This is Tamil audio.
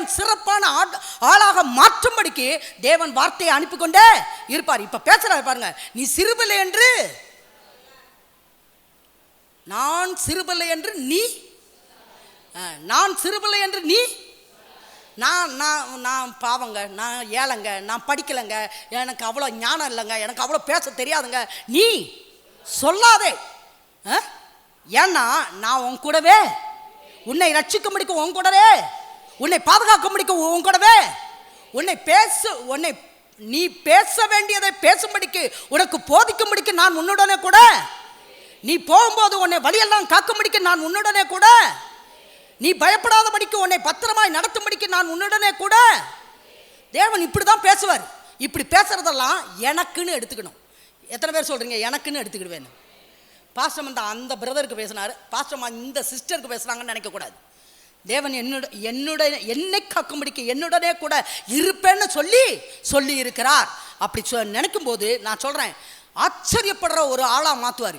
தேவன் சிறப்பான ஆளாக மாற்றும்படிக்கு தேவன் வார்த்தையை அனுப்பி கொண்டே இருப்பார். இப்ப பேசுறாரு பாருங்க, நீ சிறுபிள்ளை என்று நான் சிறுபிள்ளை என்று நீ, நான் சிறுபிள்ளை என்று நீ, நான் நான் நான் பாவங்க, நான் ஏழைங்க, நான் படிக்கலைங்க, எனக்கு அவ்வளோ ஞானம் இல்லைங்க, எனக்கு அவ்வளோ பேச தெரியாதுங்க, நீ சொல்லாதே. ஏன்னா நான் உன் கூடவே, உன்னை ரட்சிக்க முடிக்க உன் கூடவே, உன்னை பாதுகாக்க முடிக்க உன் கூடவே, உன்னை நீ பேச வேண்டியதை பேசும்படிக்கு உனக்கு போதிக்கும்படிக்கு நான் உன்னுடனே கூட, நீ போகும்போது உன்னை வழியெல்லாம் காக்கும்படிக்கு நான் உன்னுடனே கூட, நீ பயப்படாதபடிக்கு உன்னை பத்திரமாய் நடத்தும்படிக்கு நான் உன்னுடனே கூட. தேவன் இப்படிதான் பேசுவார். இப்படி பேசுறதெல்லாம் எனக்குன்னு எடுத்துக்கணும். எத்தனை பேர் சொல்றீங்க எனக்குன்னு எடுத்துக்கிடுவேன்? பாஸ்டர் அந்த பிரதருக்கு பேசினாரு, பாஸ்டர் இந்த சிஸ்டருக்கு பேசுறாங்கன்னு நினைக்கக்கூடாது. தேவன் என்னை காக்கும்படிக்கு என்னுடனே கூட இருப்பேன்னு சொல்லி இருக்கிறார். அப்படி நினைக்கும் போது நான் சொல்றேன், ஆச்சரியப்படுற ஒரு ஆளா மாத்துவார்.